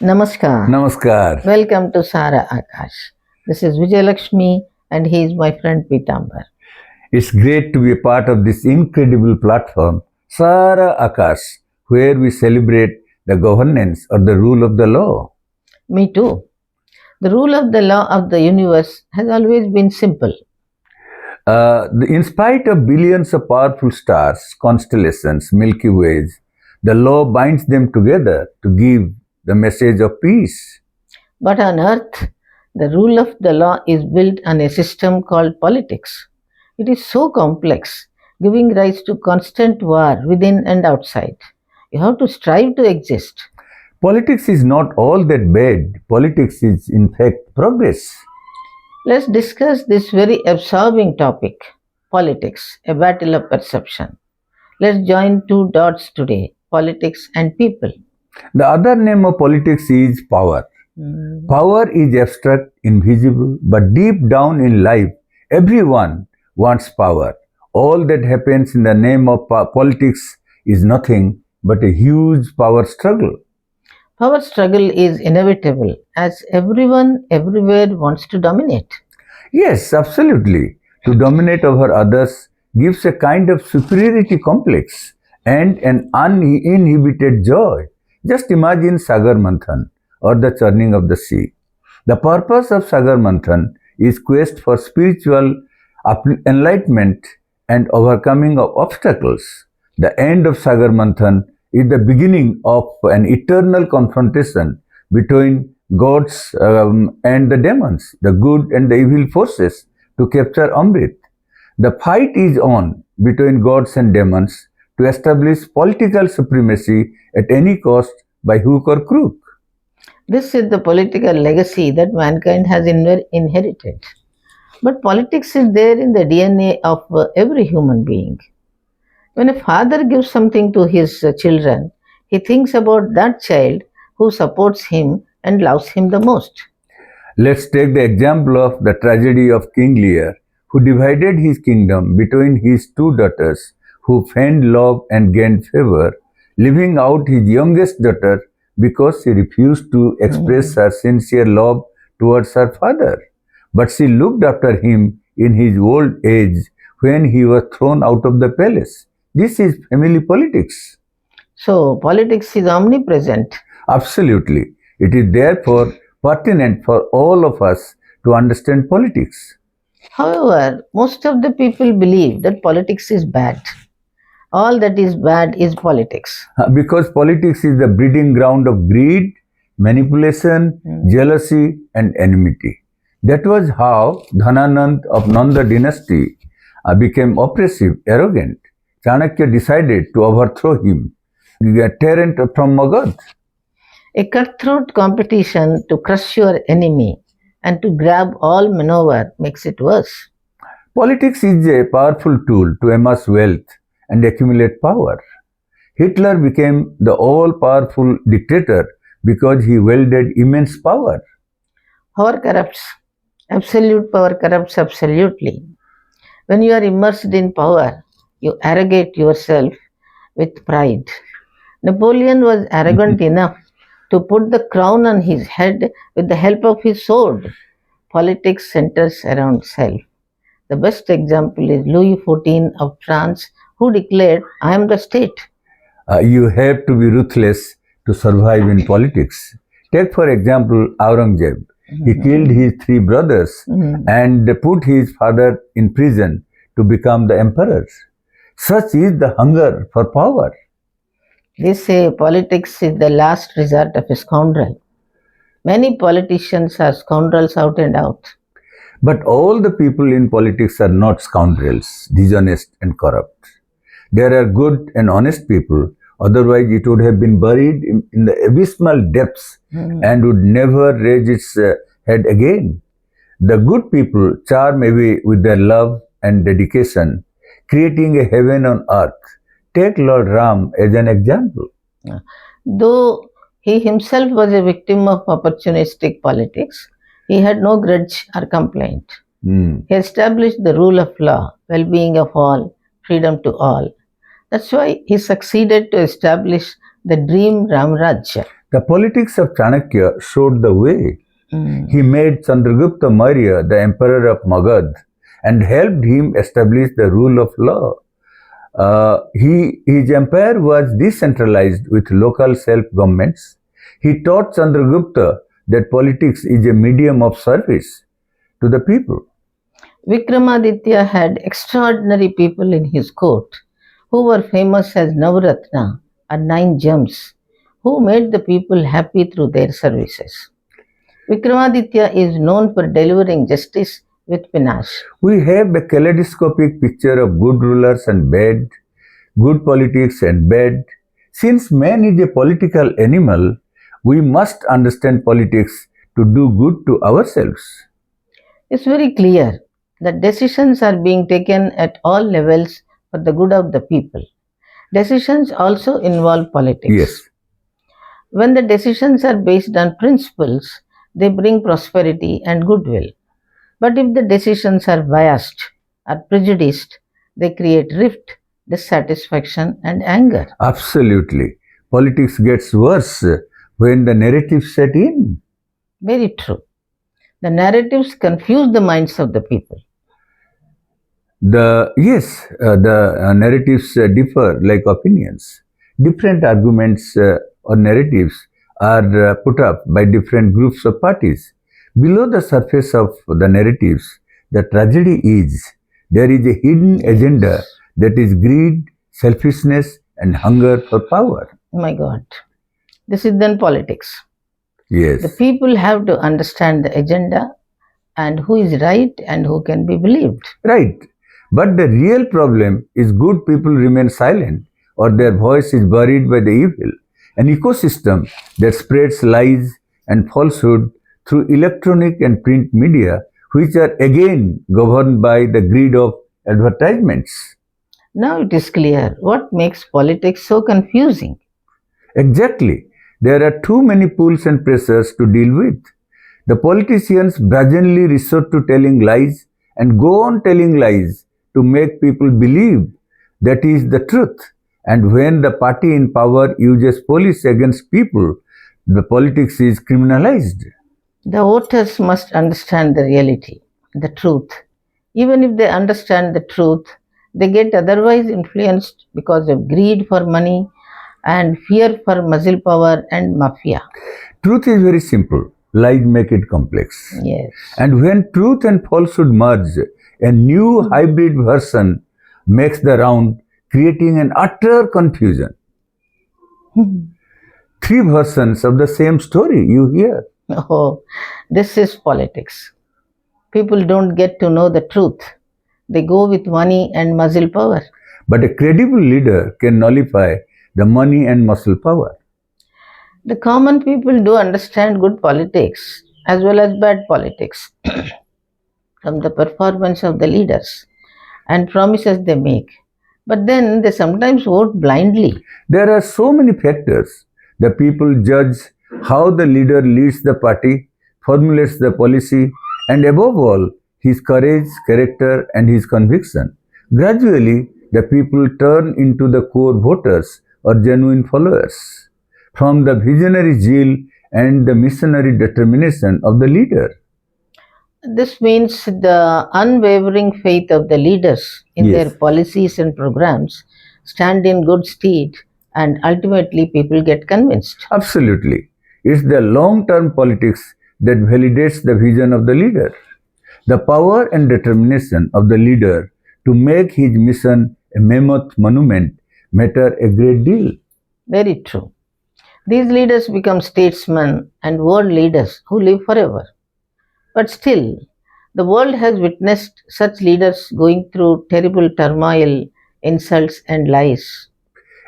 Namaskar. Namaskar. Welcome to Sara Akash. This is Vijayalakshmi and he is my friend Pitambar. It's great to be a part of this incredible platform, Sara Akash, where we celebrate the governance or the rule of the law. Me too. The rule of the law of the universe has always been simple. In spite of billions of powerful stars, constellations, Milky Ways, the law binds them together to give the message of peace. But on earth, the rule of the law is built on a system called politics. It is so complex, giving rise to constant war within and outside. You have to strive to exist. Politics is not all that bad. Politics is, in fact, progress. Let's discuss this very absorbing topic politics, a battle of perception. Let's join two dots today politics and people. The other name of politics is power. Power is abstract, invisible, but deep down in life, everyone wants power. All that happens in the name of politics is nothing but a huge power struggle. Power struggle is inevitable as everyone everywhere wants to dominate. Yes, absolutely. To dominate over others gives a kind of superiority complex and an uninhibited joy. Just imagine Sagar Manthan or the churning of the sea. The purpose of Sagar Manthan is quest for spiritual enlightenment and overcoming of obstacles. The end of Sagar Manthan is the beginning of an eternal confrontation between gods and the demons, the good and the evil forces to capture Amrit. The fight is on between gods and demons to establish political supremacy at any cost by hook or crook. This is the political legacy that mankind has inherited. But politics is there in the DNA of every human being. When a father gives something to his children, he thinks about that child who supports him and loves him the most. Let's take the example of the tragedy of King Lear, who divided his kingdom between his two daughters who feigned love and gained favor, leaving out his youngest daughter because she refused to express her sincere love towards her father. But she looked after him in his old age when he was thrown out of the palace. This is family politics. So, politics is omnipresent. Absolutely. It is therefore pertinent for all of us to understand politics. However, most of the people believe that politics is bad. All that is bad is politics. Because politics is the breeding ground of greed, manipulation, jealousy, and enmity. That was how Dhananand of Nanda dynasty became oppressive, arrogant. Chanakya decided to overthrow him, a tyrant from Magad. A cutthroat competition to crush your enemy and to grab all maneuver makes it worse. Politics is a powerful tool to amass wealth and accumulate power. Hitler became the all-powerful dictator because he wielded immense power. Power corrupts. Absolute power corrupts absolutely. When you are immersed in power, you arrogate yourself with pride. Napoleon was arrogant enough to put the crown on his head with the help of his sword. Politics centers around self. The best example is Louis XIV of France, who declared, I am the state. You have to be ruthless to survive in politics. Take, for example, Aurangzeb. He killed his three brothers and put his father in prison to become the emperor. Such is the hunger for power. They say politics is the last resort of a scoundrel. Many politicians are scoundrels out and out. But all the people in politics are not scoundrels, dishonest and corrupt. There are good and honest people, otherwise it would have been buried in the abysmal depths and would never raise its head again. The good people charm away with their love and dedication, creating a heaven on earth. Take Lord Ram as an example. Though he himself was a victim of opportunistic politics, he had no grudge or complaint. He established the rule of law, well-being of all, freedom to all. That's why he succeeded to establish the dream Ram Rajya. The politics of Chanakya showed the way. Mm. He made Chandragupta Maurya the emperor of Magad and helped him establish the rule of law. His empire was decentralized with local self-governments. He taught Chandragupta that politics is a medium of service to the people. Vikramaditya had extraordinary people in his court who were famous as Navratna or nine gems, who made the people happy through their services. Vikramaditya is known for delivering justice with panache. We have a kaleidoscopic picture of good rulers and bad, good politics and bad. Since man is a political animal, we must understand politics to do good to ourselves. It's very clear that decisions are being taken at all levels for the good of the people. Decisions also involve politics. Yes. When the decisions are based on principles, they bring prosperity and goodwill. But if the decisions are biased or prejudiced, they create rift, dissatisfaction, and anger. Absolutely. Politics gets worse when the narratives set in. Very true. The narratives confuse the minds of the people. The narratives differ like opinions. Different arguments or narratives are put up by different groups of parties. Below the surface of the narratives, the tragedy is there is a hidden agenda that is greed, selfishness, and hunger for power. My God. This is then politics. Yes. The people have to understand the agenda and who is right and who can be believed. Right. But the real problem is good people remain silent or their voice is buried by the evil. An ecosystem that spreads lies and falsehood through electronic and print media, which are again governed by the greed of advertisements. Now it is clear what makes politics so confusing. Exactly. There are too many pulls and pressures to deal with. The politicians brazenly resort to telling lies and go on telling lies to make people believe that is the truth. And when the party in power uses police against people, the politics is criminalized. The voters must understand the reality, the truth. Even if they understand the truth, they get otherwise influenced because of greed for money and fear for muscle power and mafia. Truth is very simple. Lies make it complex. Yes. And when truth and falsehood merge, a new hybrid version makes the round, creating an utter confusion. Three versions of the same story you hear. Oh, this is politics. People don't get to know the truth. They go with money and muscle power. But a credible leader can nullify the money and muscle power. The common people do understand good politics as well as bad politics from the performance of the leaders and promises they make. But then they sometimes vote blindly. There are so many factors. The people judge how the leader leads the party, formulates the policy, and above all, his courage, character, and his conviction. Gradually, the people turn into the core voters or genuine followers from the visionary zeal and the missionary determination of the leader. This means the unwavering faith of the leaders in Yes. their policies and programs stand in good stead, and ultimately people get convinced. Absolutely. It's the long-term politics that validates the vision of the leader. The power and determination of the leader to make his mission a mammoth monument matter a great deal. Very true. These leaders become statesmen and world leaders who live forever. But still, the world has witnessed such leaders going through terrible turmoil, insults, and lies.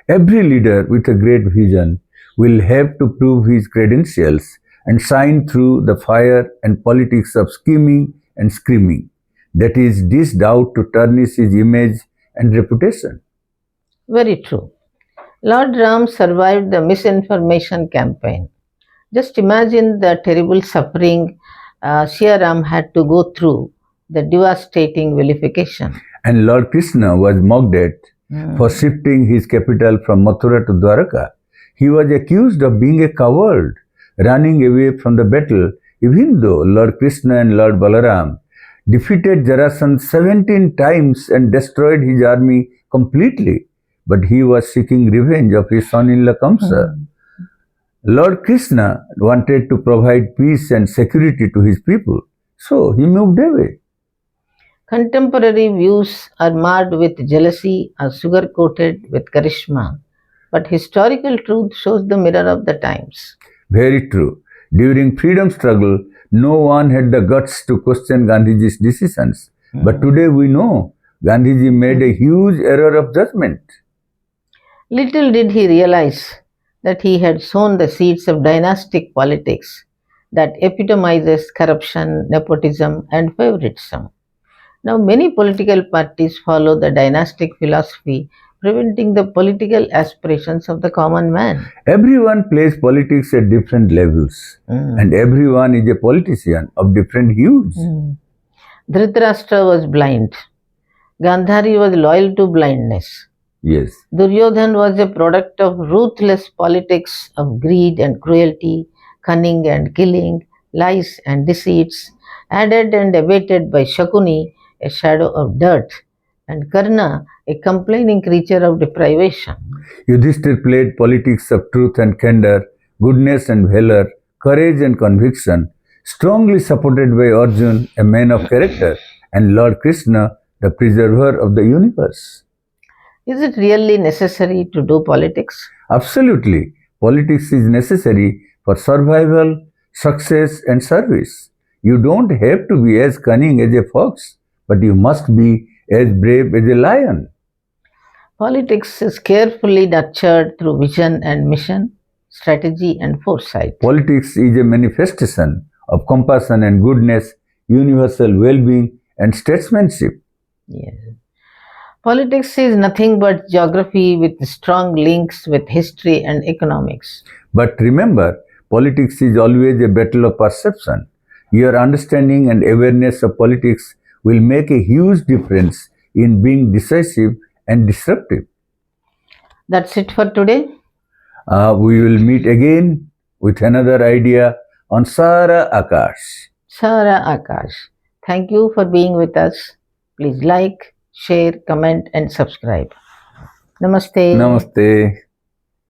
Every leader with a great vision will have to prove his credentials and shine through the fire and politics of scheming and screaming that is dished out to tarnish his image and reputation. Very true. Lord Ram survived the misinformation campaign. Just imagine the terrible suffering Sri Ram had to go through, the devastating vilification. And Lord Krishna was mocked at for shifting his capital from Mathura to Dwaraka. He was accused of being a coward, running away from the battle, even though Lord Krishna and Lord Balaram defeated Jarasandha 17 times and destroyed his army completely. But he was seeking revenge of his son-in-law Kamsa. Lord Krishna wanted to provide peace and security to his people, so he moved away. Contemporary views are marred with jealousy or sugar coated with charisma, but historical truth shows the mirror of the times. Very true. During freedom struggle, no one had the guts to question Gandhiji's decisions. But today we know Gandhiji made a huge error of judgment. Little did he realize that he had sown the seeds of dynastic politics that epitomizes corruption, nepotism, and favoritism. Now, many political parties follow the dynastic philosophy, preventing the political aspirations of the common man. Everyone plays politics at different levels, and everyone is a politician of different hues. Dhritarashtra was blind. Gandhari was loyal to blindness. Yes. Duryodhan was a product of ruthless politics of greed and cruelty, cunning and killing, lies and deceits, added and abated by Shakuni, a shadow of dirt, and Karna, a complaining creature of deprivation. Yudhishthir played politics of truth and candor, goodness and valor, courage and conviction, strongly supported by Arjun, a man of character, and Lord Krishna, the preserver of the universe. Is it really necessary to do politics? Absolutely. Politics is necessary for survival, success, and service. You don't have to be as cunning as a fox, but you must be as brave as a lion. Politics is carefully nurtured through vision and mission, strategy and foresight. Politics is a manifestation of compassion and goodness, universal well-being, and statesmanship. Yes. Politics is nothing but geography with strong links with history and economics. But remember, politics is always a battle of perception. Your understanding and awareness of politics will make a huge difference in being decisive and disruptive. That's it for today. We will meet again with another idea on Sara Akash. Sara Akash. Thank you for being with us. Please like, share, comment, and subscribe. Namaste. Namaste.